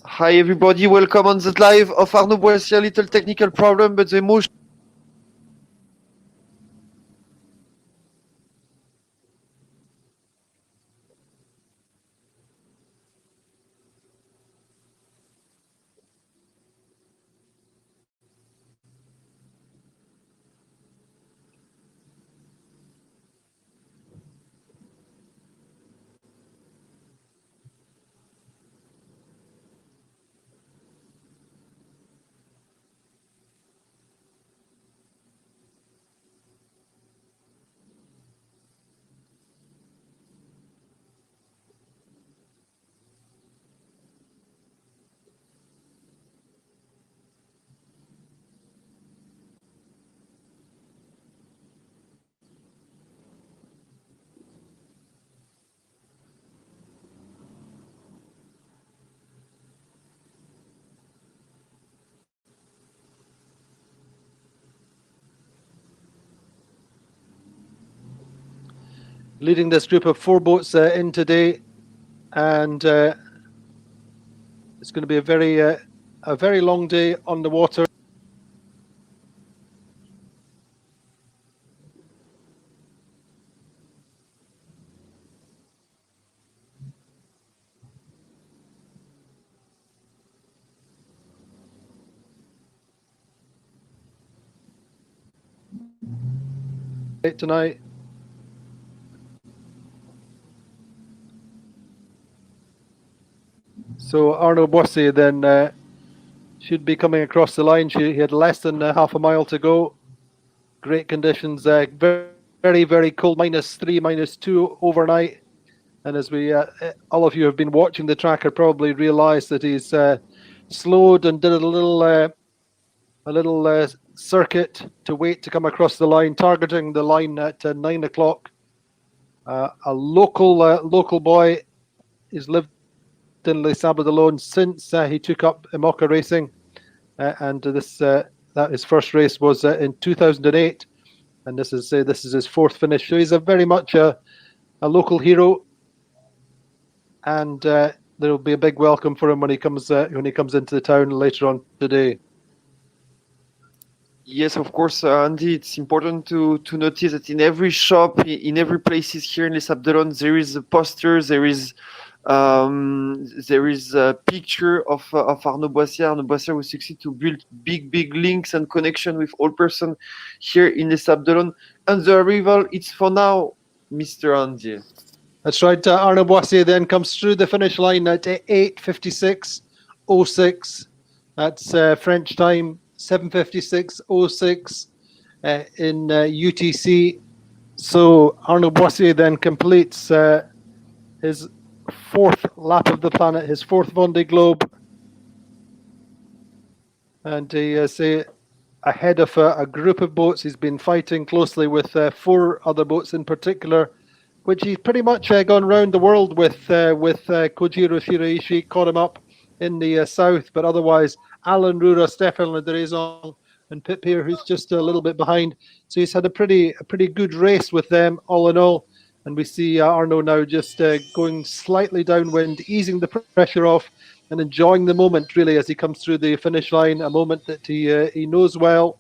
Hi everybody, welcome on the live of Arnaud Boissières. Little technical problem, but the emotion. Leading this group of 4 boats in today, and it's going to be a very long day on the water. Tonight. So Arnaud Boissières then should be coming across the line. He had less than half a mile to go. Great conditions, very cold, -3, -2 overnight. And as we, all of you have been watching the tracker, probably realised that he's slowed and did a little circuit to wait to come across the line, targeting the line at 9 o'clock. A local boy. He's lived in Les Sables d'Olonne since he took up IMOCA racing, and that his first race was in 2008, and this is his 4th finish. So he's very much a local hero, and there will be a big welcome for him when he comes into the town later on today. Yes, of course, Andy. It's important to notice that in every shop, in every places here in Les Sables d'Olonne, there is a poster, there is a picture of Arnaud Boissières. Arnaud Boissières will succeed to build big links and connection with all person here in Les Sables d'Olonne. And the arrival, it's for now, Mr. Andy. That's right. Arnaud Boissières then comes through the finish line at 8:56:06. That's French time, 7:56:06 in UTC. So Arnaud Boissières then completes his 4th lap of the planet, his 4th Vendée Globe, and he is ahead of a group of boats. He's been fighting closely with 4 other boats in particular, which he's pretty much gone around the world with Kojiro Shiraishi, caught him up in the south, but otherwise Alan Rura, Stéphane Lederaison, and Pip here, who's just a little bit behind. So he's had a pretty good race with them all in all. And we see Arnaud now just going slightly downwind, easing the pressure off and enjoying the moment really as he comes through the finish line, a moment that he knows well.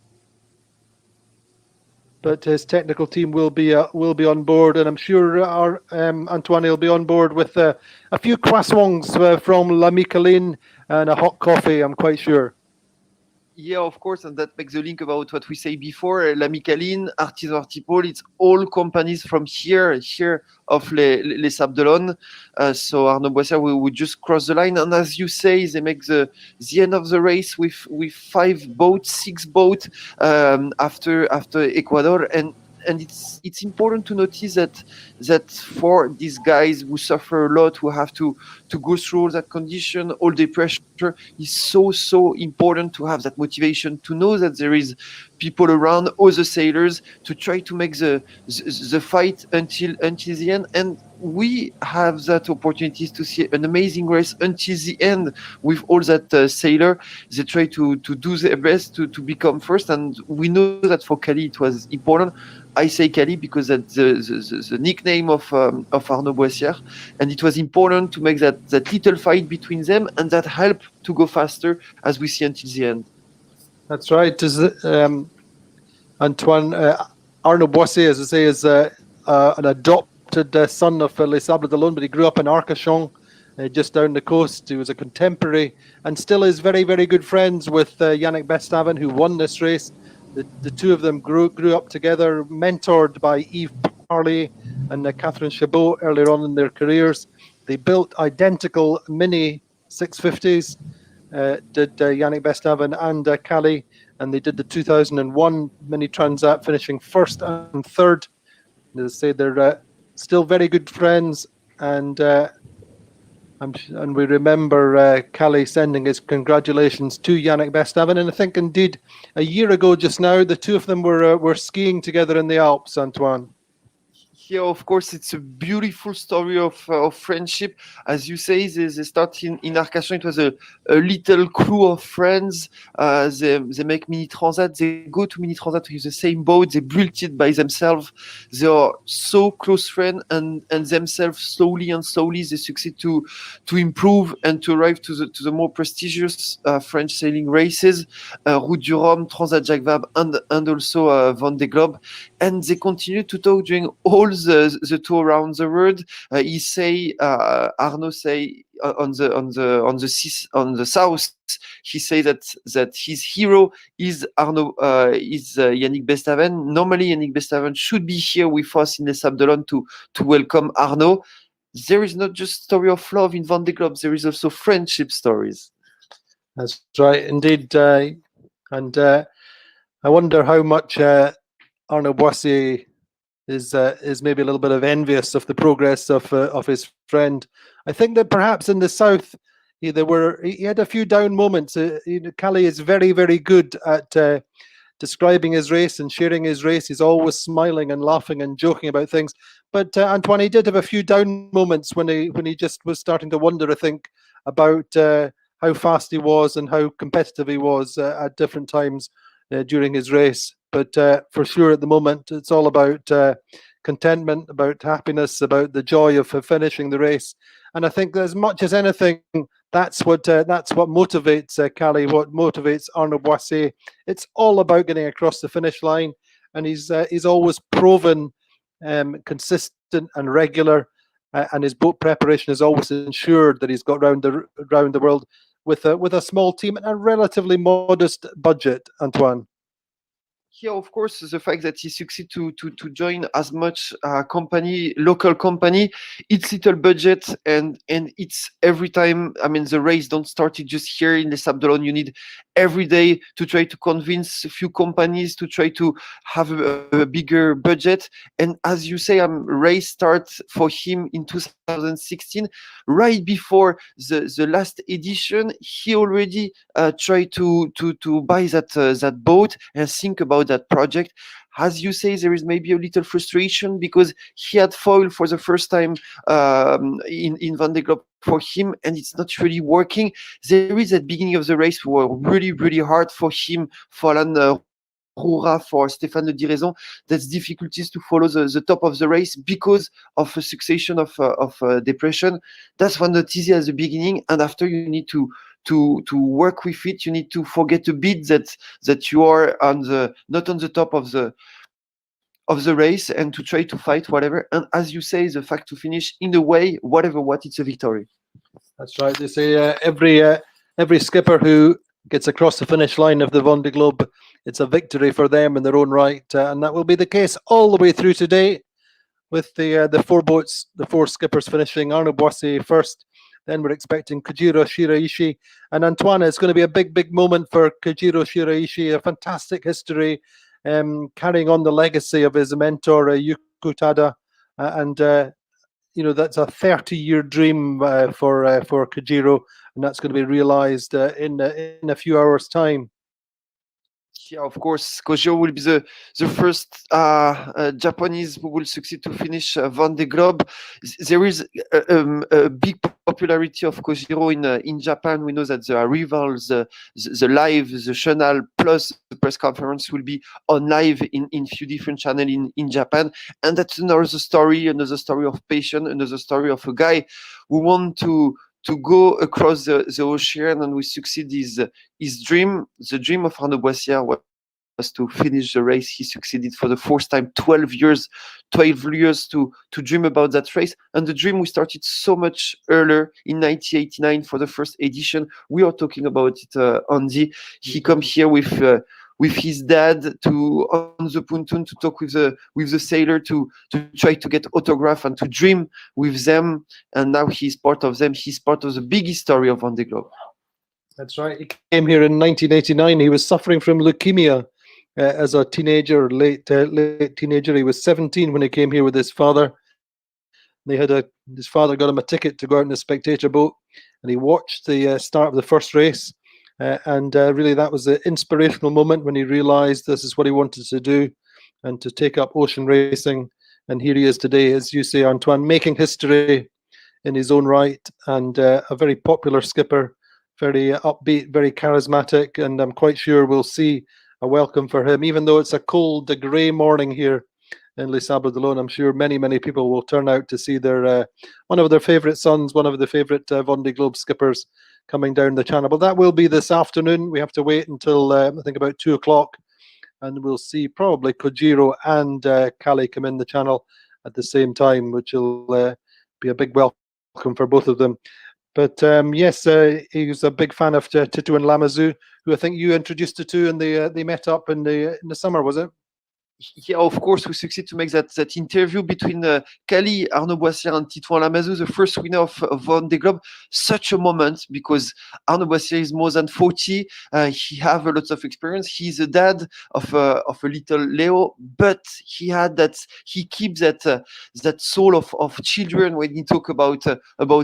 But his technical team will be on board, and I'm sure Antoine will be on board with a few croissants from La Mie Câline and a hot coffee, I'm quite sure. Yeah, of course, and that makes the link about what we say before. Mie Câline, Artisans Artipôle, it's all companies from here of Les Sables d'Olonne. So Arnaud Boissières will just cross the line, and as you say, they make the end of the race with 5 boats, 6 boats after Ecuador, and it's important to notice that for these guys who suffer a lot, who have to go through all that condition, all the pressure, is so important to have that motivation, to know that there is people around, other sailors, to try to make the fight until the end. And we have that opportunities to see an amazing race until the end with all that sailor. They try to do their best to become first, and we know that for Cali it was important. I say Cali because that's the nickname of Arnaud Boissières, and it was important to make that little fight between them, and that helped to go faster as we see until the end. That's right. Antoine, Arnaud Boissières, as I say, is an adopted son of Les Sables d'Olonne, but he grew up in Arcachon, just down the coast. He was a contemporary and still is very, very good friends with Yannick Bestaven, who won this race. The two of them grew up together, mentored by Yves Parley and Catherine Chabot earlier on in their careers. They built identical mini 650s, did Yannick Bestaven and Cali, and they did the 2001 Mini Transat, finishing first and third. As I say, they're still very good friends, and we remember Cali sending his congratulations to Yannick Bestaven. And I think indeed a year ago just now, the two of them were skiing together in the Alps, Antoine. Yeah, of course, it's a beautiful story of friendship. As you say, they start in Arcachon. It was a little crew of friends. They make mini transat. They go to mini transat with the same boat. They built it by themselves. They are so close friends, and themselves slowly they succeed to improve and to arrive to the more prestigious French sailing races, Route du Rhum, Transat Jacques Vabre, and also Vendée Globe. And they continue to talk during all the tour around the world. Arnaud say on the south, he say that his hero is Yannick Bestaven. Normally, Yannick Bestaven should be here with us in Les Sables d'Olonne to welcome Arnaud. There is not just story of love in Vendée Globe. There is also friendship stories. That's right, indeed. And I wonder how much Arnaud Boissières is maybe a little bit of envious of the progress of his friend. I think that perhaps in the south he had a few down moments. Cali is very, very good at describing his race and sharing his race. He's always smiling and laughing and joking about things. But Antoine, he did have a few down moments when he just was starting to wonder, I think, about how fast he was and how competitive he was at different times during his race. But for sure, at the moment, it's all about contentment, about happiness, about the joy of finishing the race. And I think as much as anything, that's what motivates Cali, what motivates Arnaud Boissières. It's all about getting across the finish line, and he's always proven consistent and regular, and his boat preparation has always ensured that he's got round the world with a small team and a relatively modest budget, Antoine. Here, of course, the fact that he succeed to join as much local company, it's little budget, and it's every time. I mean, the race don't start it just here in Les Sables d'Olonne. You need every day to try to convince a few companies to try to have a bigger budget. And as you say, race starts for him in 2016, right before the last edition. He already tried to buy that boat and think about that project. As you say, there is maybe a little frustration because he had foil for the first time in Vendée Globe for him, and it's not really working. There is at beginning of the race were really, really hard for him, for Alan Roura, for Stéphane Le Diraison. That's difficulties to follow the top of the race because of a succession of depression. That's one not easy at the beginning, and after you need to work with it. You need to forget a bit that you are not on the top of the race, and to try to fight whatever. And as you say, the fact to finish in a way, whatever what, it's a victory. That's right. They say every skipper who gets across the finish line of the Vendée Globe, it's a victory for them in their own right, and that will be the case all the way through today, with the four boats, the four skippers finishing. Arnaud Boissières first. Then we're expecting Kojiro Shiraishi. And Antoine, it's going to be a big, big moment for Kojiro Shiraishi, a fantastic history, carrying on the legacy of his mentor, Yuko Tada. And that's a 30-year dream for Kojiro, and that's going to be realized in a few hours' time. Yeah, of course, Kojiro will be the first Japanese who will succeed to finish Vendée Globe. There is a big popularity of Kojiro in Japan. We know that the arrivals, the live, the journal, plus the press conference will be on live in few different channels in Japan. And that's another story of passion, another story of a guy who want to go across the ocean, and we succeed his dream. The dream of Arnaud Boissières was to finish the race. He succeeded for the first time, 12 years to dream about that race. And the dream we started so much earlier in 1989 for the first edition. We are talking about it, Andy. He come here with his dad to on the pontoon to talk with the sailor to try to get autograph and to dream with them. And now he's part of them. He's part of the big story of Vendée Globe. That's right. He came here in 1989. He was suffering from leukemia as a teenager, late teenager. He was 17 when he came here with his father. His father got him a ticket to go out in a spectator boat, and he watched the start of the first race. Really, that was the inspirational moment when he realized this is what he wanted to do and to take up ocean racing. And here he is today, as you say, Antoine, making history in his own right, and a very popular skipper, very upbeat, very charismatic. And I'm quite sure we'll see a welcome for him, even though it's a cold, a grey morning here in Les Sables d'Olonne. I'm sure many people will turn out to see their one of their favourite sons, one of the favourite Vendée Globe skippers coming down the channel. But that will be this afternoon. We have to wait until I think about 2 o'clock, and we'll see probably Kojiro and Kali come in the channel at the same time, which will be a big welcome for both of them. But yes, he was a big fan of Tito and Lamazou, who I think you introduced to, and they met up in the summer, was it? Yeah, of course, we succeed to make that interview between Kali, Arnaud Boissières, and Titouan Lamazou, the first winner of Vendée Globe. Such a moment, because Arnaud Boissières is more than 40. He have a lot of experience. He's a dad of a little Leo, but he keeps that soul of children when he talk about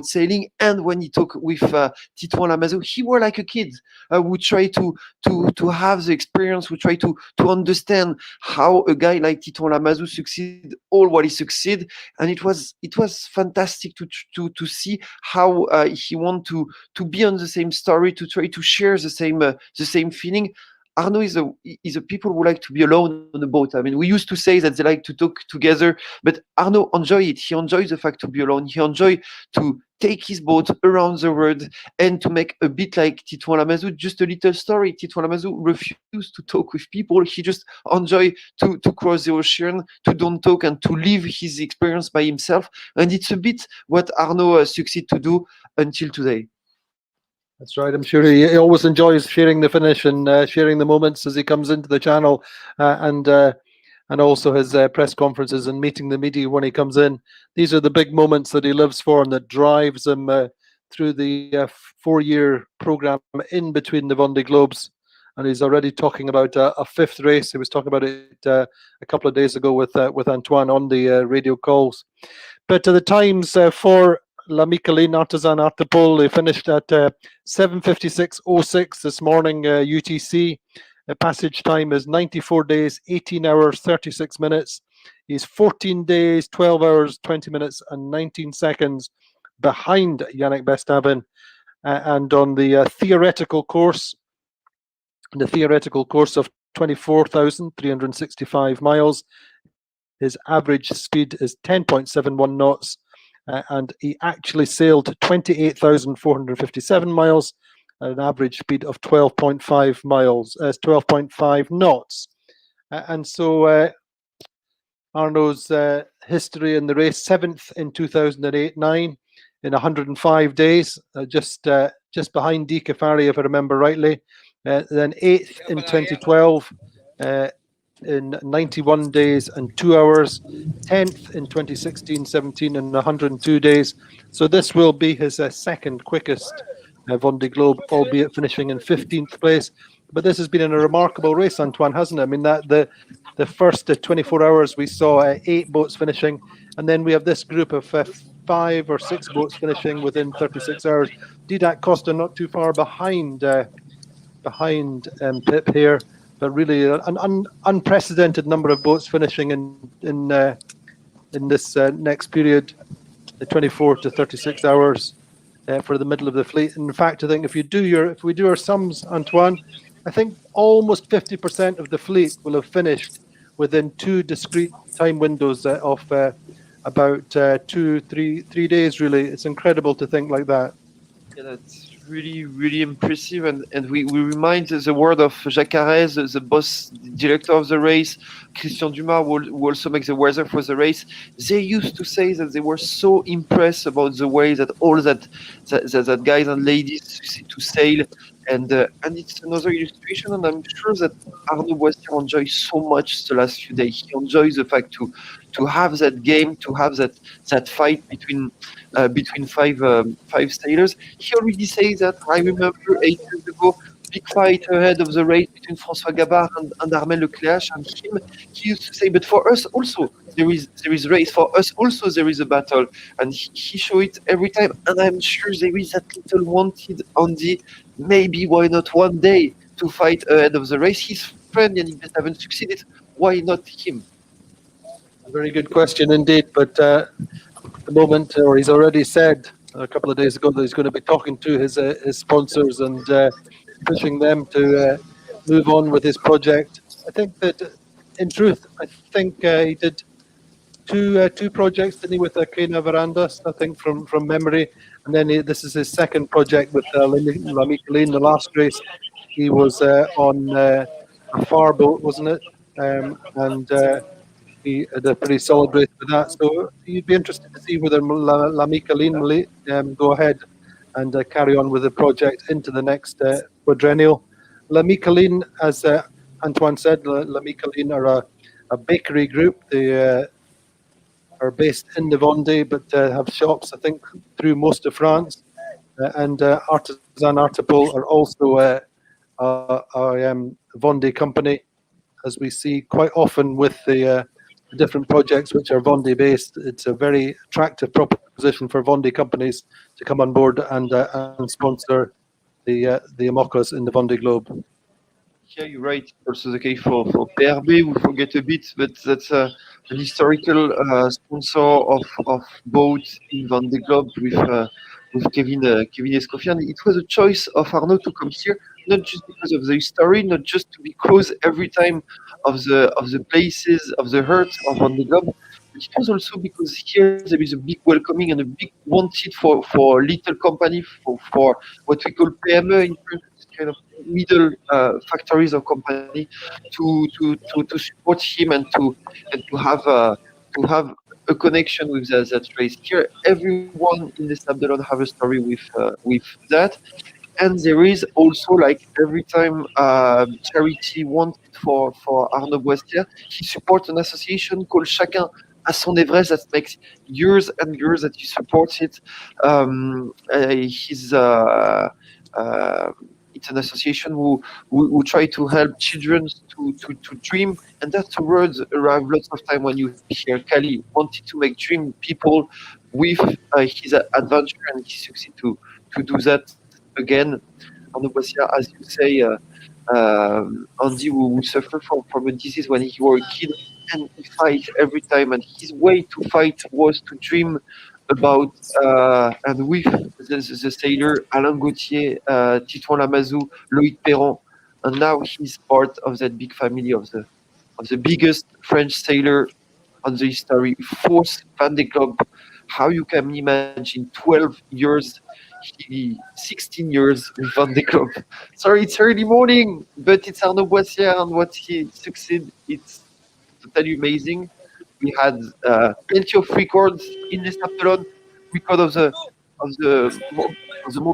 sailing, and when he talk with Titouan Lamazou, he were like a kid. We try to have the experience. We try to understand how a guy like Titouan Lamazou succeed all what he succeed, and it was fantastic to see how he want to be on the same story, to try to share the same feeling. Arnaud is a people who like to be alone on a boat. I mean, we used to say that they like to talk together, but Arnaud enjoy it. He enjoys the fact to be alone. He enjoy to take his boat around the world and to make a bit like Titouan Lamazou, just a little story. Titouan Lamazou refused to talk with people. He just enjoy to cross the ocean, to don't talk and to live his experience by himself. And it's a bit what Arnaud succeed to do until today. That's right. I'm sure he always enjoys sharing the finish and sharing the moments as he comes into the channel, and also his press conferences and meeting the media when he comes in. These are the big moments that he lives for and that drives him through the 4-year program in between the Vendée Globes. And he's already talking about a 5th race. He was talking about it a couple of days ago with Antoine on the radio calls. But the times for Mie Câline Artisans Artipôle, they finished at 7:56:06 this morning UTC. The passage time is 94 days, 18 hours, 36 minutes. He's 14 days, 12 hours, 20 minutes, and 19 seconds behind Yannick Bestaven. And on the theoretical course of 24,365 miles, his average speed is 10.71 knots. And he actually sailed 28,457 miles at an average speed of 12.5 knots. And so Arnaud's history in the race: 7th in 2008-9 in 105 days, just behind Di Cafari, if I remember rightly. Then 8th in 2012. In 91 days and 2 hours, 10th in 2016-17 in 102 days. So this will be his second quickest Vendée Globe, albeit finishing in 15th place. But this has been a remarkable race, Antoine, hasn't it? I mean, that the first 24 hours we saw 8 boats finishing, and then we have this group of 5 or 6 boats finishing within 36 hours. Didac Costa not too far behind Pip here. really an unprecedented number of boats finishing in this next period, the 24 to 36 hours for the middle of the fleet. In fact, I think if we do our sums, Antoine, I think almost 50% of the fleet will have finished within two discrete time windows of about 3 days. Really, it's incredible to think like that. Yeah, that's really, really impressive. And we remind the word of Jacques Carrez, the boss, the director of the race, Christian Dumas, who also makes the weather for the race. They used to say that they were so impressed about the way that all that guys and ladies to sail. And it's another illustration, and I'm sure that Arnaud Boissières enjoys so much the last few days. He enjoys the fact to have that game, to have that fight between five sailors. He already says that. I remember 8 years ago, big fight ahead of the race between François Gabard and Armel Lecléache and him. He used to say, but for us also there is race. For us also there is a battle, and he show it every time. And I'm sure there is that little wanted Andy. Maybe why not one day to fight ahead of the race? His friend Yannick Bestaven succeeded. Why not him? A very good question indeed, but at the moment, or he's already said a couple of days ago that he's going to be talking to his sponsors and pushing them to move on with his project. I think that, in truth, he did two projects, didn't he, with Kena Verandas, I think, from memory. And then this is his second project with La Mie Câline. The last race, he was on a far boat, wasn't it? And he had a pretty solid race with that. So you'd be interested to see whether La Mie Câline go ahead and carry on with the project into the next quadrennial. La Mie Câline, as Antoine said, La Mie Câline are a bakery group. They are based in the Vendée, but have shops, I think, through most of France. And Artisans Artipôle are also a Vendée company, as we see quite often with the different projects which are Vendée based. It's a very attractive proposition for Vendée companies to come on board and sponsor the IMOCAs in the Vendée Globe. Yeah, you're right. Also the case for PRB, we forget a bit, but that's an historical sponsor of boats in Vendée Globe with Kevin Escoffier. And it was a choice of Arnaud to come here, not just because of the history, not just to be close every time of the places of the heart of Vendée Globe, but it was also because here there is a big welcoming and a big wanted for little company, for what we call PME in France, kind of middle factories or company to support him and to have a connection with that race. Here, everyone in the Sable d'Olonne have a story with that, and there is also, like every time charity wanted for Arnaud Boissières, he supports an association called Chacun à son Everest that makes years and years that he supports it. It's an association who try to help children to dream, and that's the words arrive lots of time when you hear Kali wanted to make dream people with his adventure, and he succeeded to do that again. Arnaud Boissières, as you say, Andy who suffered from a disease when he was a kid, and he fight every time, and his way to fight was to dream about and with the sailor Alain Gauthier, Titouan Lamazou, Loïc Perron, and now he's part of that big family of the biggest French sailor on the history, fourth Vendée Globe. How you can imagine 12 years, 16 years with Vendée Globe. Sorry, it's early morning, but it's Arnaud Boissières, and what he succeeded, it's totally amazing. We had plenty of records in the Sable d'Olonne, record of the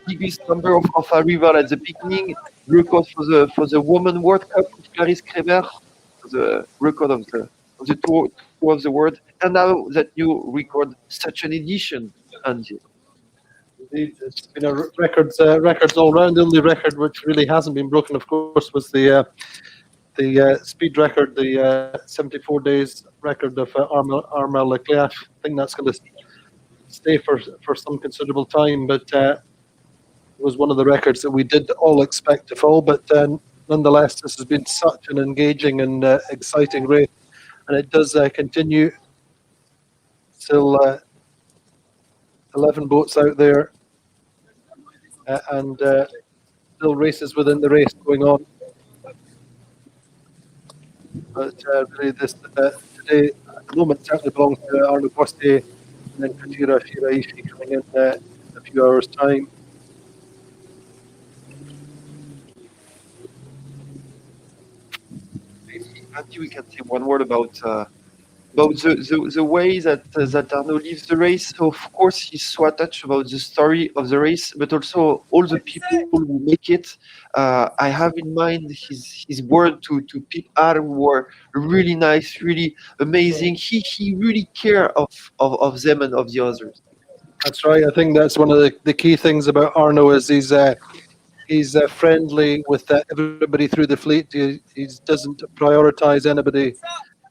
biggest number of arrival at the beginning, record for the Women World Cup with Clarisse Kremer, the record of the tour of the world, and now that new record, such an edition, Andy. Indeed, it's been a records all round. The only record which really hasn't been broken, of course, was the speed record, the 74 days record of Armel Lecléache. I think that's going to stay for some considerable time, but it was one of the records that we did all expect to fall. But nonetheless, this has been such an engaging and exciting race, and it does continue. Still 11 boats out there, and still races within the race going on. But really, this today at the moment certainly belongs to Arnaud Boissières, and then Katira Shiraishi coming in a few hours' time. Maybe we can say one word about the way that Arnaud lives the race. So of course he's so attached about the story of the race, but also all the people who make it. I have in mind his word to people who were really nice, really amazing. He really care of them and of the others. That's right. I think that's one of the key things about Arnaud is he's friendly with everybody through the fleet. He doesn't prioritize anybody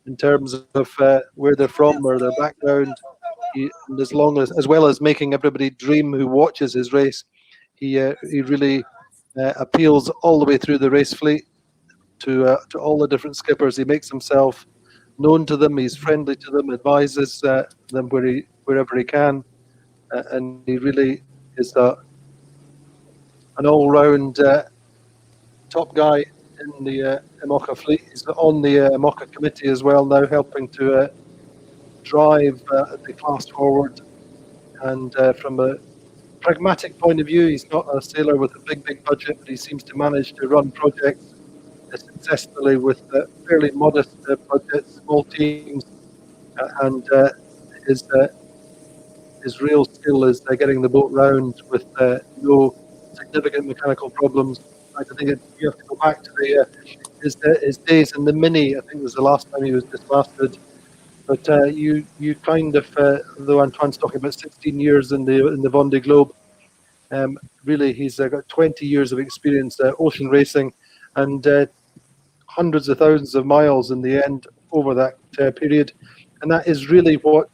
in terms of where they're from or their background. And as well as making everybody dream who watches his race, he really appeals all the way through the race fleet to all the different skippers. He makes himself known to them. He's friendly to them, advises them wherever he can, and he really is an all-round top guy in the IMOCA fleet. He's on the IMOCA committee as well now, helping to drive the class forward. And from a pragmatic point of view, he's not a sailor with a big budget, but he seems to manage to run projects successfully with fairly modest budgets, small teams, and his real skill is getting the boat round with no significant mechanical problems. I think you have to go back to his days in the Mini. I think it was the last time he was dismasted. But you kind of, though Antoine's talking about 16 years in the Vendée Globe, really he's got 20 years of experience ocean racing, and hundreds of thousands of miles in the end over that period. And that is really what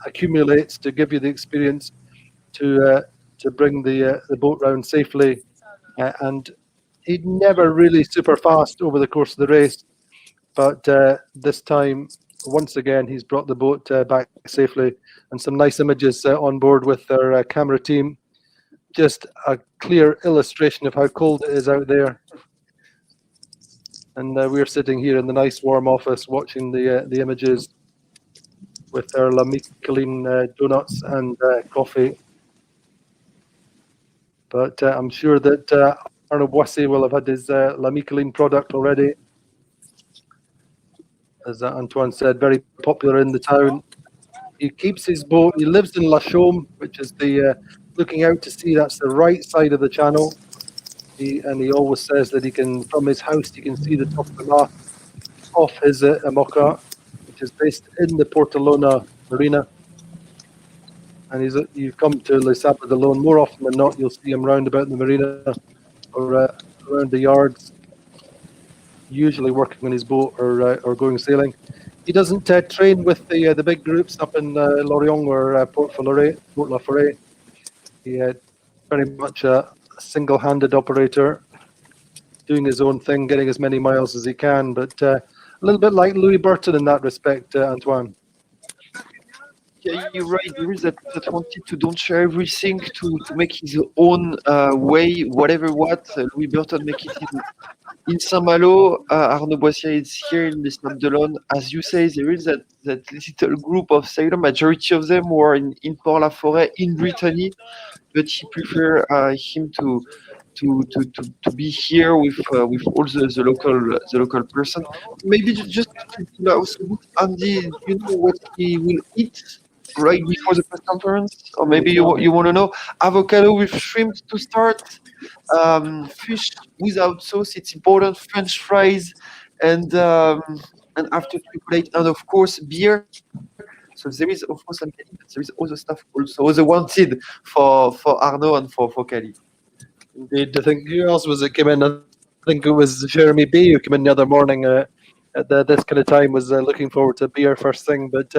accumulates to give you the experience to bring the boat round safely. And he'd never really super fast over the course of the race, but this time, once again, he's brought the boat back safely, and some nice images on board with their camera team. Just a clear illustration of how cold it is out there. And we're sitting here in the nice warm office watching the images with our Mie Câline donuts and coffee. But I'm sure that Arnaud Boissières will have had his Mie Câline product already. As Antoine said, very popular in the town. He keeps his boat, he lives in La Chaume, which is the looking out to sea, that's the right side of the channel. And he always says that he can, from his house, he can see the top of the mast off his IMOCA, which is based in the Portelona marina. And you've come to Les Sables d'Olonne more often than not, you'll see him round about the marina or around the yards, usually working on his boat or going sailing. He doesn't train with the big groups up in Lorient or Port La Forêt. He very much a single-handed operator, doing his own thing, getting as many miles as he can, but a little bit like Louis Burton in that respect, Antoine. Yeah, you're right. There is that wanted to don't share everything, to make his own way, whatever what. Louis Burton make it in Saint-Malo. Arnaud Boissières is here in the Sables d'Olonne. As you say, there is that little group of sailors, majority of them were in Port La Forêt in Brittany, but he prefer him to be here with all the local person. Maybe just to also, Andy, you know what he will eat right before the press conference, or maybe you want to know avocado with shrimp to start, fish without sauce. It's important. French fries, and after chocolate, and of course beer. So there is of course some Cali, but there is other stuff also, the wanted for Arnaud and for Cali. Indeed, I think who else was it came in? I think it was Jeremy B who came in the other morning at this kind of time, was looking forward to beer first thing. But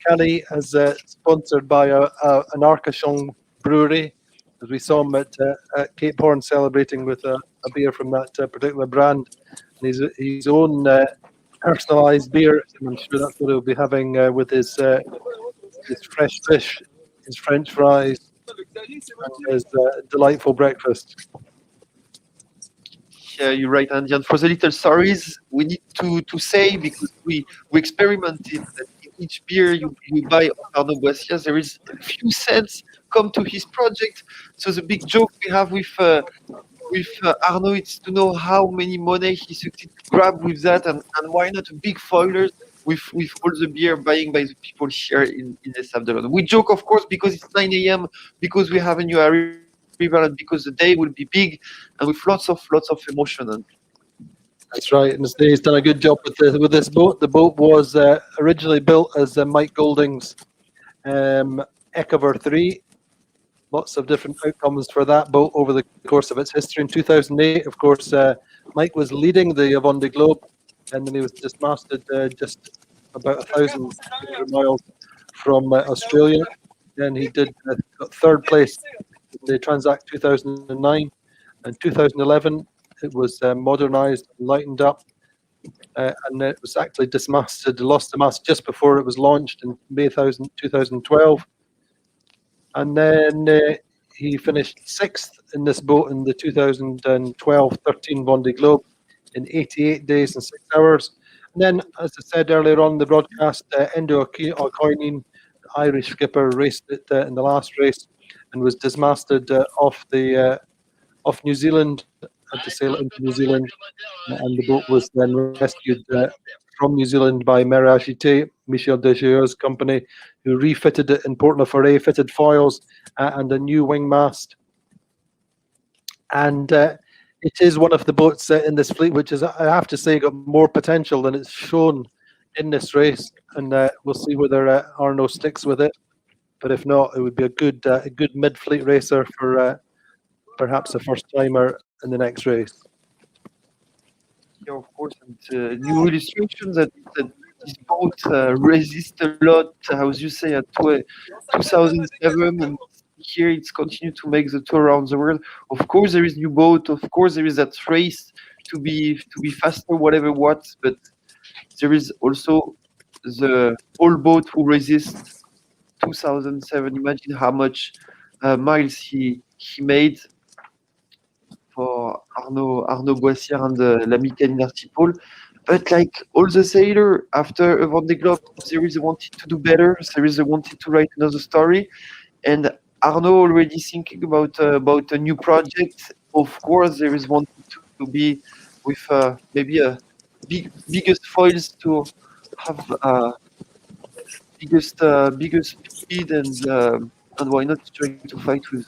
Cali is sponsored by an Arcachon brewery, as we saw him at Cape Horn celebrating with a beer from that particular brand, and his own personalised beer. And I'm sure that's what he'll be having with his fresh fish, his French fries, and his delightful breakfast. Yeah, you're right, Andy. And for the little stories, we need to say, because we experimented that in each beer you buy of Arnaud Boissières, there is a few cents come to his project. So the big joke we have with Arnaud is to know how many money he succeeded to grab with that, and why not a big foilers with all the beer buying by the people here in the Sabdelon. We joke, of course, because it's 9 a.m., because we have a new arrival, and because the day will be big, and with lots of emotion. And That's right, and he's done a good job with this boat. The boat was originally built as Mike Golding's Ecover 3. Lots of different outcomes for that boat over the course of its history. In 2008, of course, Mike was leading the Vendée Globe, and then he was dismasted just about 1,000 miles from Australia. Then he got third place in the Transact 2009, and 2011 it was modernised, lightened up, and it was actually dismasted, lost the mast just before it was launched in May 2012. And then he finished sixth in this boat in the 2012-13 Vendée Globe in 88 days and 6 hours. And then, as I said earlier on the broadcast, Endo O'Coinin, the Irish skipper, raced it in the last race and was dismasted off New Zealand, had to sail into New Zealand, and the boat was then rescued from New Zealand by Meragité, Michel Desjeux' company, who refitted it in Port La Forêt, fitted foils and a new wing mast. And it is one of the boats in this fleet which is, I have to say, got more potential than it's shown in this race. And we'll see whether Arnaud sticks with it. But if not, it would be a good mid-fleet racer for perhaps a first-timer in the next race. yeah, of course, and new illustrations that this boat resists a lot, as you say, at 2007, and here it's continued to make the tour around the world. Of course, there is new boat. Of course, there is that race to be faster, whatever what. But there is also the old boat who resists 2007. Imagine how much miles he made for Arnaud Boissières and la Mie Câline Artipôle. But like all the sailor, after a Vendée Globe, there is a wanted to do better. There is a wanted to write another story, and Arnaud already thinking about a new project. Of course, there is wanted to be with maybe a biggest foils to have biggest speed, and why not trying to fight with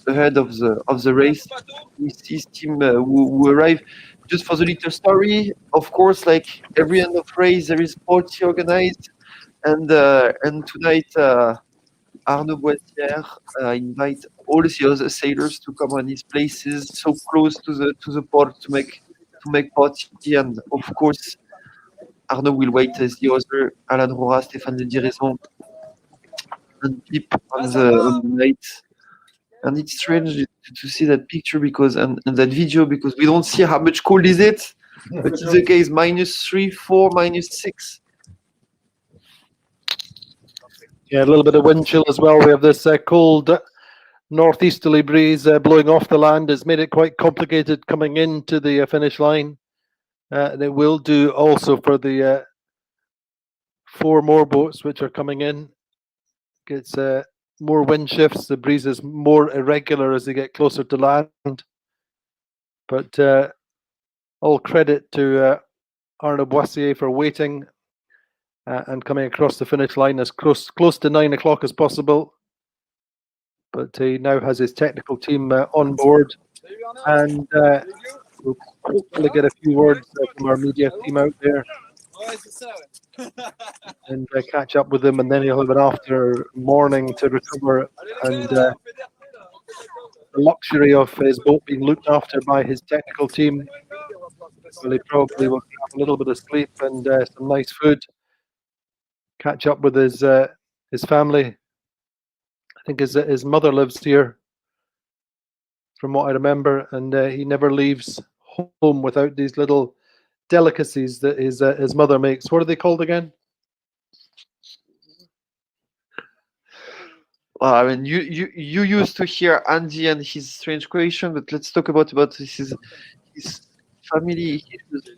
the head of the race with his team who arrive. Just for the little story, of course, like every end of race, there is party organized, and tonight Arnaud Boissières invite all the other sailors to come on his places so close to the port to make party, and of course Arnaud will wait as the other Alan Rora, Stéphane de Diraison, and Pip on the night. And it's strange to see that picture because and that video, because we don't see how much cold is it, but in the case -3, 4, -6. Yeah, a little bit of wind chill as well. We have this cold northeasterly breeze blowing off the land. It's made it quite complicated coming into the finish line. And it will do also for the 4 more boats which are coming in. Gets more wind shifts. The breeze is more irregular as they get closer to land. But all credit to Arnaud Boissières for waiting and coming across the finish line as close to 9 o'clock as possible. But he now has his technical team on board, and we'll hopefully get a few words from our media team out there and catch up with them, and then he'll have an after morning to recover and the luxury of his boat being looked after by his technical team. So he probably will have a little bit of sleep and some nice food, catch up with his family. I think his mother lives here from what I remember, and he never leaves home without these little delicacies that his mother makes. What are they called again? Well, I mean, you used to hear Andy and his strange creation, but let's talk about his family issues.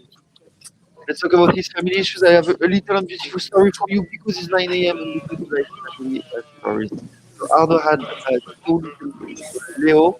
Let's talk about his family issues. I have a little and beautiful story for you because it's 9 a.m. and because you like family stories. So Arnaud had two little boys, Leo.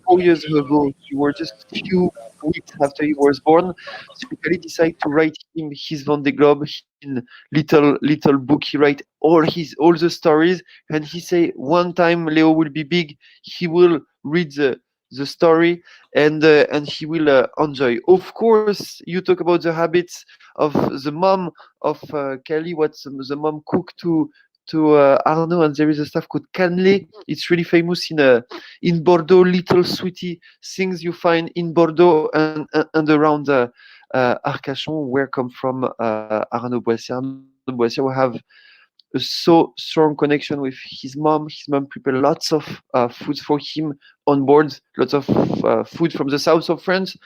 4 years ago, he was just a few weeks after he was born. So Kelly decided to write him his Vendée Globe in little book. He write all the stories, and he say one time Leo will be big, he will read the story and he will enjoy. Of course, you talk about the habits of the mom of Kelly. What the mom cook to Arnaud, and there is a stuff called cannelé. It's really famous in Bordeaux. Little sweetie things you find in Bordeaux and around Arcachon, where come from Arnaud Boissières. Arnaud Boissières will have a so strong connection with his mom. His mom prepared lots of food for him on board. Lots of food from the south of France.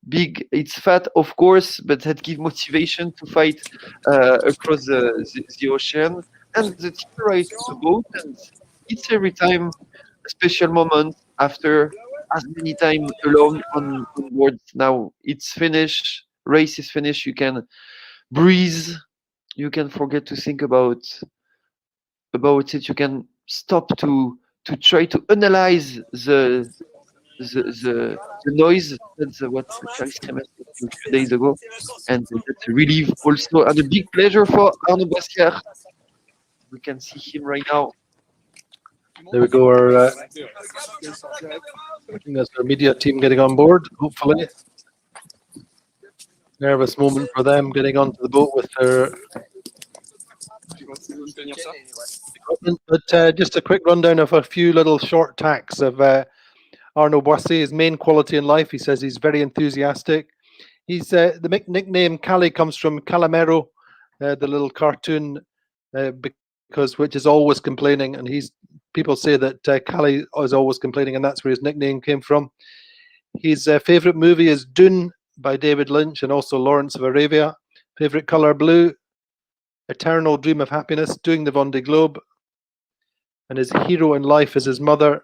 Big, it's fat, of course, but that give motivation to fight across the ocean. And the team rides the boat, and it's every time a special moment after as many time alone on board. Now it's finished, race is finished. You can breathe. You can forget to think about it. You can stop to try to analyze the noise. That's what Charles Kremer said a few days ago, and that's a relief also and a big pleasure for Arnaud Boissières. We can see him right now. There we go. I think that's our media team getting on board, hopefully. Nervous moment for them getting onto the boat with their equipment. But just a quick rundown of a few little short tacks of Arnaud Boissières. His main quality in life, he says he's very enthusiastic. He's the nickname Cali comes from Calimero, the little cartoon, because which is always complaining, and people say that Cali is always complaining, and that's where his nickname came from. His favorite movie is Dune by David Lynch, and also Lawrence of Arabia. Favorite color blue. Eternal dream of happiness, doing the Vendée Globe, and his hero in life is his mother.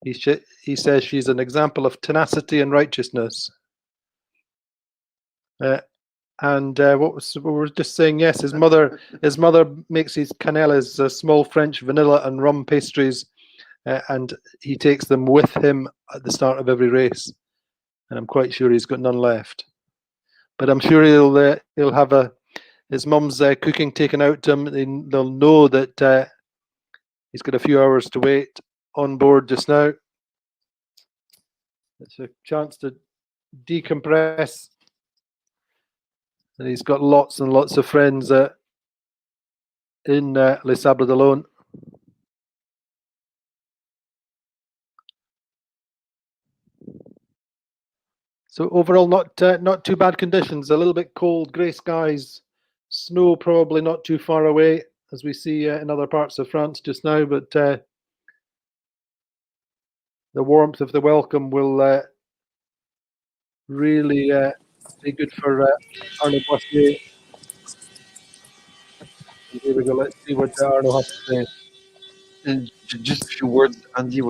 He says she's an example of tenacity and righteousness. And what we were just saying, yes, his mother makes his canelles, small French vanilla and rum pastries, and he takes them with him at the start of every race. And I'm quite sure he's got none left. But I'm sure he'll have his mum's cooking taken out to him. They'll know that he's got a few hours to wait on board just now. It's a chance to decompress. And he's got lots and lots of friends in Les Sables d'Olonne. So overall, not too bad conditions. A little bit cold, grey skies, snow probably not too far away, as we see in other parts of France just now. But the warmth of the welcome will really be good for Arnaud Boissières. Here we go. Let's see what Arnaud has to say. And just a few words, Andy.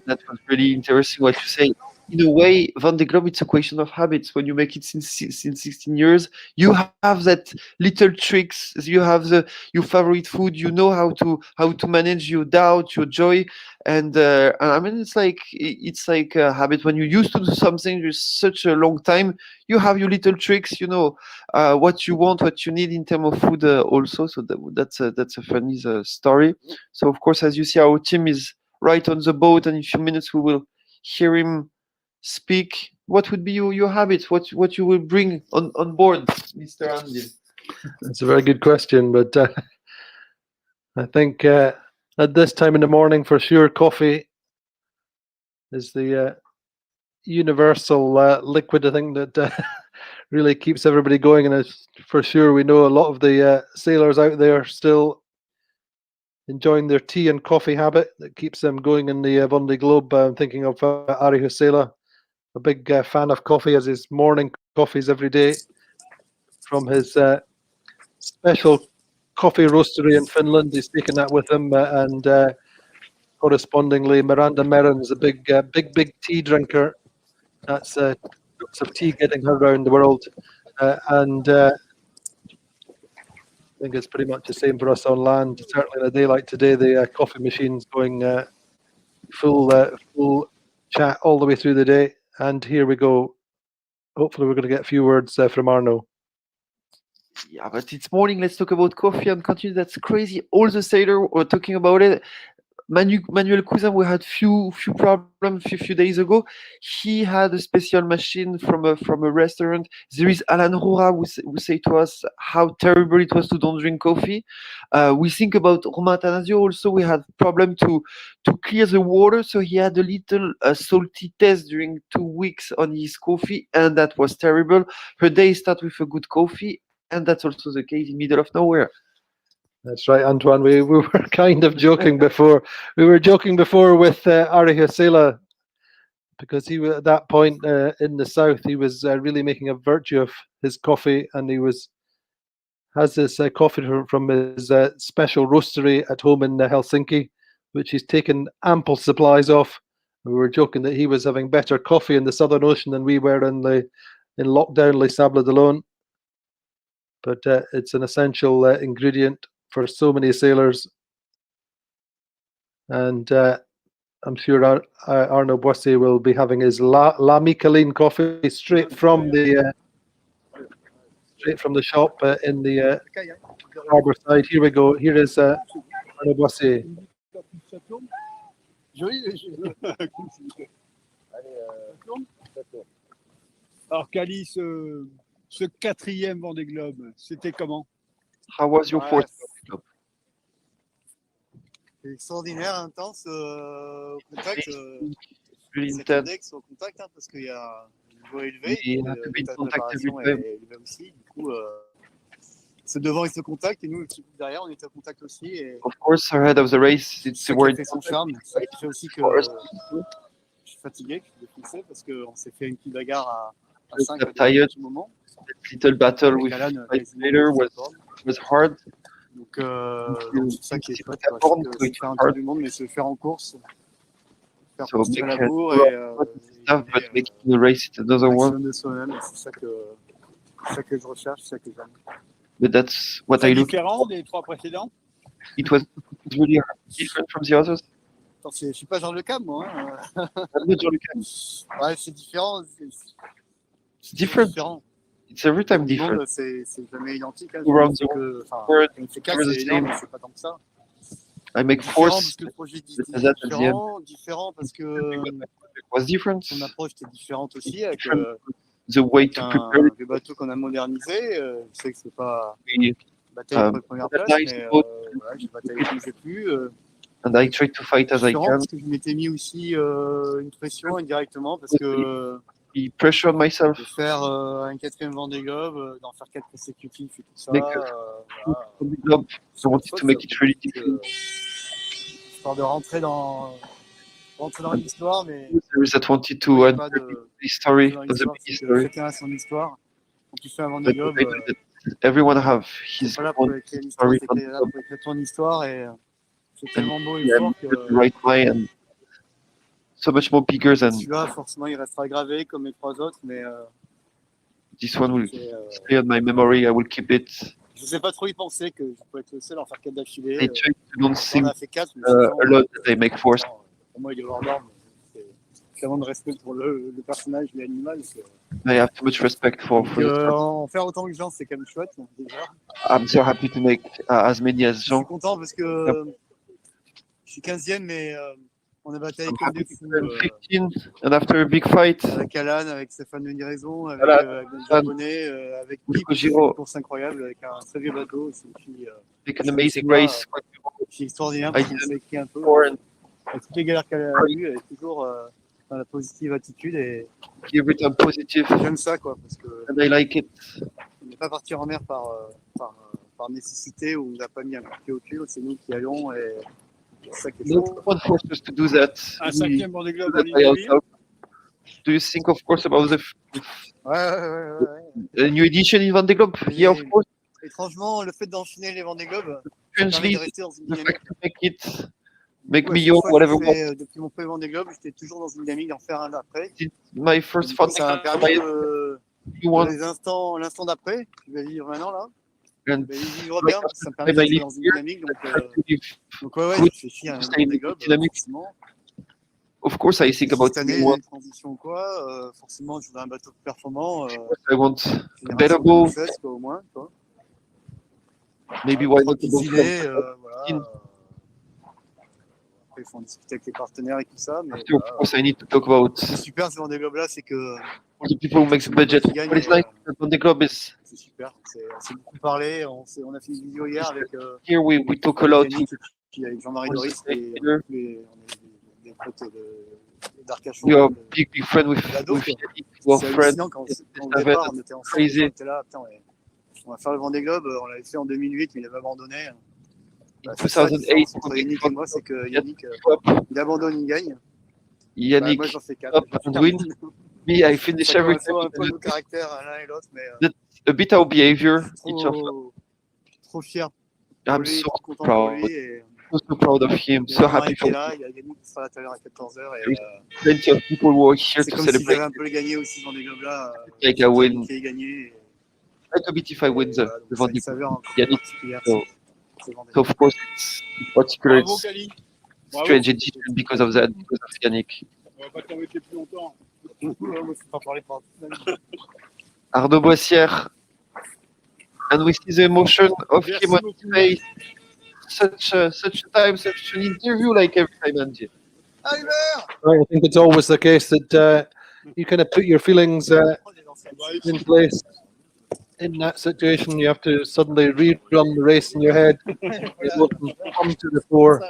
That was really interesting what you say. In a way, Vendée Globe, it's a question of habits. When you make it since 16 years, you have that little tricks. You have your favorite food. You know how to manage your doubt, your joy, and I mean it's like a habit. When you used to do something for such a long time, you have your little tricks. You know what you want, what you need in terms of food also. So that's a funny story. So of course, as you see, our team is right on the boat, and in a few minutes we will hear him speak. What would be your habits? What you will bring on board, Mr. Andy? That's a very good question, but I think at this time in the morning, for sure, coffee is the universal liquid. I think that really keeps everybody going, and for sure, we know a lot of the sailors out there still enjoying their tea and coffee habit that keeps them going in the Vendée Globe. I'm thinking of Ari Husela, a big fan of coffee, as his morning coffees every day from his special coffee roastery in Finland. He's taken that with him, and correspondingly, Miranda Merrin is a big tea drinker. That's cups of tea getting her around the world, and I think it's pretty much the same for us on land. Certainly, in a day like today, the coffee machine's going full chat all the way through the day. And here we go. Hopefully, we're going to get a few words from Arnaud. Yeah, but it's morning. Let's talk about coffee and continue. That's crazy. All the sailors were talking about it. Manuel Cousin, we had few problems a few days ago. He had a special machine from a restaurant. There is Alan Roura who say to us how terrible it was to don't drink coffee. We think about Romain Atanasio also. We had problem to clear the water, so he had a little salty test during 2 weeks on his coffee, and that was terrible. Her day start with a good coffee, and that's also the case in middle of nowhere. That's right, Antoine. We were kind of joking before. We were joking before with Ari Husela, because he was at that point in the south. He was really making a virtue of his coffee, and he has this coffee from his special roastery at home in Helsinki, which he's taken ample supplies of. We were joking that he was having better coffee in the Southern Ocean than we were in lockdown Les Sables d'Olonne. But it's an essential ingredient for so many sailors, and I'm sure Arnaud Boissières will be having his La Mie Câline coffee straight from the shop in the harbour side. Here we go. Here is Arnaud Boissières. Alors Cali, ce 4e Vendée Globe, c'était comment? How was your fourth club? C'est extraordinaire, intense, au contact. Really C'est intense. index au contact, hein, parce qu'il y a un niveau élevé. We have to be in l'état de contact every préparation time. est élevé aussi. Du coup, ceux devant, ils se contactent, et nous, l'équipe derrière, on était au contact aussi. Et Of course, ahead of the race, c'est it's ça the qui a word. fait son charme. C'est ça qui fait aussi que For us, je suis fatigué, que je suis défoncé, parce qu'on s'est fait une petite bagarre à Just 5 got à tired. petit moment. That little battle Avec with Alan, five quasiment later sur was la corde. hard. Donc c'est ça qui est chouette, La quoi. corde, C'est it faire un was tour hard. du monde, mais se faire en course, faire So construire make la a bourre stuff, but making the race it's another one. maximum de soi-même, et c'est ça que je recherche, c'est ça que j'aime. But that's what C'est I look. différent des 3 précédents? It was really different from the others. Attends, je suis pas Jean Le Cam, moi. Hein. I'm not Jean Le Cam. Ouais, c'est différent. It's different. Différent. It's every time Le different. monde, c'est jamais identique. Hein. Around C'est the que, enfin, world, on fait 4, never the c'est énorme, same. mais c'est pas tant que ça. I make Différent force. parce que le projet est But that at the end différent parce que was different. son approche était différente aussi, avec The way to un prepare it. vieux bateau qu'on a modernisé. Je sais que c'est pas We, bataille pour la première place, nice mais boat. voilà, j'ai bataillé comme j'ai pu. and I try to fight as I Différent can. parce que je m'étais mis aussi une pression indirectement parce que Be pressure on myself. de faire un 4e Vendée Globe, d'en faire 4 consécutifs et tout ça. Make Voilà. On the globe. So I wanted to make it really difficult. Histoire de rentrer dans l'histoire, mais There is that wanted to add pas de the story, dans the l'histoire, big c'est que story. chacun a son histoire. Quand tu fais un Vendée But Globe, I know that everyone have c'est his pas là pour own écrire l'histoire, story c'est on que the là globe. pour écrire ton histoire, et c'est tellement beau et Yeah, fort put que the right way and so much more bigger than celui-là, forcément, il restera gravé comme les 3 autres, mais this one will c'est, stay on my memory. I will keep it. je sais pas trop y penser que je peux être le seul à en faire 4 d'affilée. I try to don't On think en a fait 4, mais a lot that I make force. pour moi, il est hors norme. C'est tellement de respect pour le personnage, l'animal. I have too much respect for Donc, the stuff. en faire autant que Jean, c'est quand même chouette, déjà. I'm so happy to make as many as Je suis Jean. content parce que je suis 15e, mais on a bataillé I'm comme happy des to fous. turn 15 and after a big fight. Avec Alan, avec Stéphane de Niraison, avec Alan, le japonais, avec Pip, qui fait Giro. une course incroyable, avec un très vieux bateau. C'est une fille Make an je amazing sais pas, race. extraordinaire, I parce qu'on didn't s'est écrit un peu. before and Avec toutes les galères qu'elle a eues, elle est toujours dans la positive attitude, et give it a positive. j'aime ça, quoi, parce que And I like it. ne pas partir en mer par par nécessité où on n'a pas mis un coup de pied au cul, c'est nous qui allons et c'est ça qui est No chouette. one forced us to do that. Un We 5e Vendée do Globe en that ligne by de mire. ourselves. Do you think, of course, about the new edition in Vendée Globe? Yeah, of Et course. étrangement, le fait d'enchaîner les Vendée Globe, ça permet Strangely, de rester dans une the dynamique. fact to make Ouais, me chaque young, fois que whatever. je fais depuis mon premier Vendée Globe, j'étais toujours dans une dynamique d'en faire un après. It's my first Du coup, Vendée ça m'a Globe. permis You want l'instant d'après, je vais vivre maintenant là. and Je vais y vivre bien, parce que ça me permet If I d'être live dans une here, dynamique. Donc ouais, good je réfléchis à un stay in Vendée the Globe, dynamic. forcément. Of course, I think about Cette année, what une transition ou quoi, forcément, je voudrais un bateau performant, I want. A better génération boat, 2016, quoi, au moins. Quoi. maybe why not Tranquille about gilet, from voilà. Après, il faut en discuter avec les partenaires et tout ça, mais After, of voilà. course, I need to talk about Ce qui est super, ce Vendée Globe là, c'est que for the people who make the budget. Qui gagne, What is nice that Vendée Globe is c'est super. On s'est beaucoup parlé, on a fait une vidéo hier avec here we talk a lot. Yannick et puis avec Jean-Marie On Doris, s'est et fait on est des potes d'Arcachon. We are big friend with L'ado, quoi. Yannick, our C'est friend. hallucinant quand au départ, on était ensemble, Crazy. on était là, putain, on va faire le Vendée Globe, on l'avait fait en 2008, mais il avait abandonné. In C'est ça la 2008, différence entre Yannick et moi, c'est que Yannick, il abandonne, il gagne. Yannick Moi, j'en fais 4. up and win. Me, I finish Ça every correspond un peu à time. nos caractères l'un et l'autre, mais A bit our behavior. Each of trop fier I'm pour lui, so trop content pour proud. lui. Et So proud of him. So Jean-Marie happy qui for est him. là, il y a Yannick qui sera là tout à l'heure à 14h. There is plenty of people who are here C'est to comme s'ils celebrate. avaient un peu gagné aussi dans des globes là. Like I win. Qui est gagné. Like a bit if I win the Ça a Vendée une saveur encore Yannick. particulière. So, ce Vendée. so of course, it's particular. Bravo, It's Câline. Bravo. strange and different because of that, because of Yannick. On va pas t'embêter plus longtemps. Moi, c'est pas parler par Arnaud Boissières, and we see the emotion of Merci him on beaucoup. his face. Such a time, such an interview, like every time, Andy. Right, I think it's always the case that you kind of put your feelings in place. In that situation, you have to suddenly rerun the race in your head. It will come to the fore.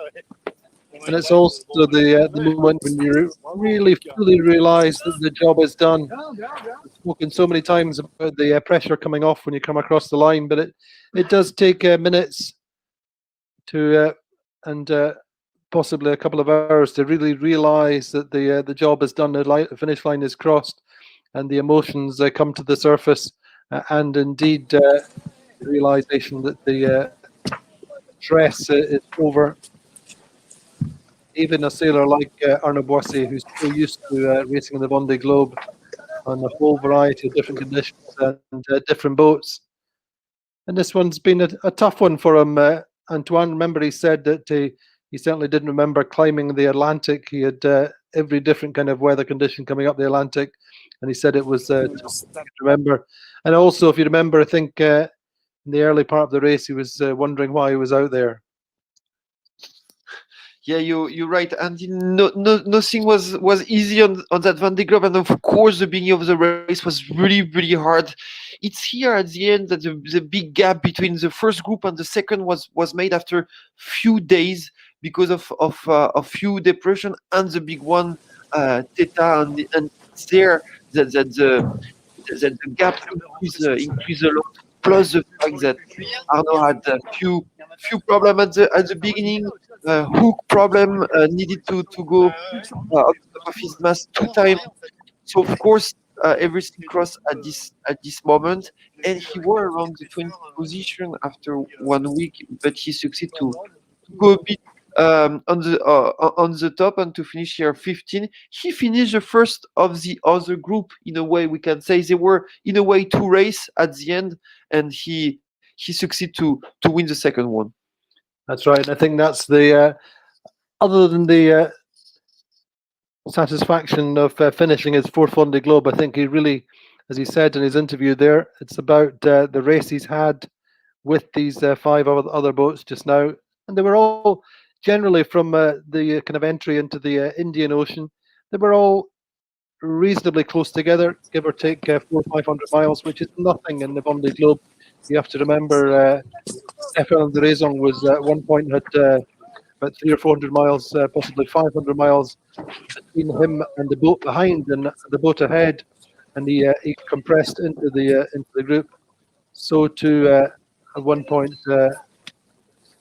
And it's also the moment when you really fully realise that the job is done. I've spoken so many times about the pressure coming off when you come across the line, but it does take minutes to and possibly a couple of hours to really realise that the job is done, the finish line is crossed, and the emotions come to the surface, and indeed the realisation that the stress is over. Even a sailor like Arnaud Boissières, who's so used to racing in the Vendée Globe on a whole variety of different conditions and different boats. And this one's been a tough one for him. Antoine, remember, he said that he certainly didn't remember climbing the Atlantic. He had every different kind of weather condition coming up the Atlantic, and he said it was tough to remember. And also, if you remember, I think in the early part of the race, he was wondering why he was out there. Yeah, you're right, Andy. Nothing was easy on that Vendée Globe, and of course, the beginning of the race was really hard. It's here at the end that the big gap between the first group and the second was made after few days because of few depression and the big one, Theta, and it's there that the gap increase a lot. Plus the fact that Arnaud had a few problems at the beginning. Hook problem, needed to go up top of his mast 2 times. So of course everything crossed at this moment, and he was around the 20th position after 1 week, but he succeeded to go a bit on the top and to finish here 15. He finished the first of the other group. In a way, we can say they were in a way 2 races at the end, and he succeeded to win the second one. That's right. And I think that's the other than the satisfaction of finishing his 4th Vendée Globe. I think he really, as he said in his interview there, it's about the race he's had with these 5 other boats just now, and they were all generally from the kind of entry into the Indian Ocean. They were all reasonably close together, give or take 400 or 500 miles, which is nothing in the Vendée Globe. You have to remember Stéphane de Raison was at one point had about 300 or 400 miles, possibly 500 miles between him and the boat behind and the boat ahead, and he compressed into the group. So to At one point,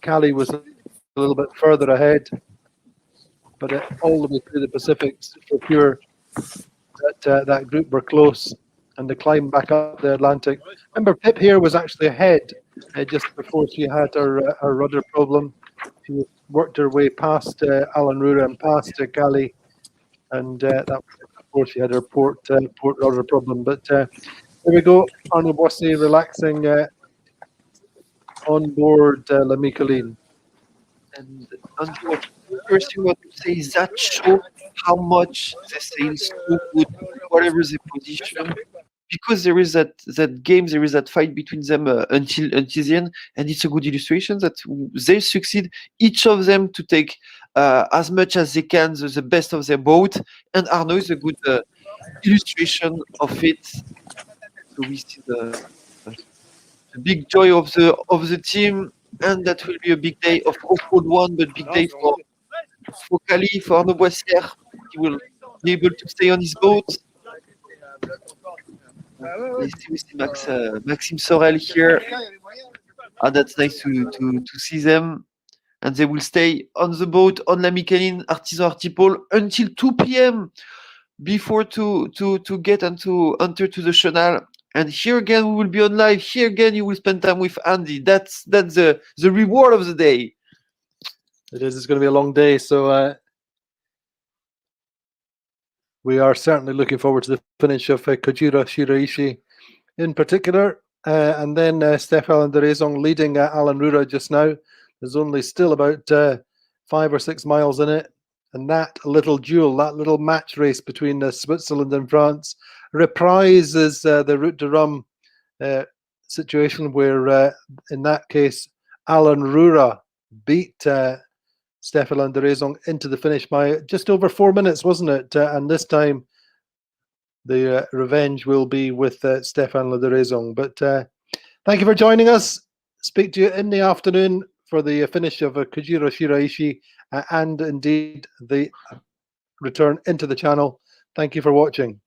Cali was a little bit further ahead, but all the way through the Pacific, for sure that group were close. And the climb back up the Atlantic. Remember, Pip here was actually ahead just before she had her rudder problem. She worked her way past Alan Rura and past Cali, and that was before she had her port rudder problem. But here we go, Arnaud Boissières relaxing on board La Mie Câline. And the first thing I want to say is that show how much they sail so good, whatever the position, because there is that game, there is that fight between them until the end, and it's a good illustration that they succeed, each of them, to take as much as they can the best of their boat, and Arnaud is a good illustration of it. So we see the big joy of the team. And that will be a big day, of course, cold one, but big day for Cali, for Arnaud Boissières. He will be able to stay on his boat. We see Maxime Sorel here. That's nice to see them. And they will stay on the boat on La Mie Câline, Artisans Artipôle, until 2 p.m. before to get and to enter to the Chenal. And here again, we will be on live. Here again, you will spend time with Andy. That's the reward of the day. It is. It's going to be a long day. So we are certainly looking forward to the finish of Kojiro Shiraishi in particular. And then Stéphane de Raison leading Alan Rura just now. There's only still about 5 or 6 miles in it. And that little duel, that little match race between Switzerland and France reprises the Route de Rome situation where, in that case, Alan Rura beat Stéphane de Raison into the finish by just over 4 minutes, wasn't it? And this time, the revenge will be with Stéphane de Raison. But thank you for joining us. Speak to you in the afternoon for the finish of Kojiro Shiraishi and indeed the return into the channel. Thank you for watching.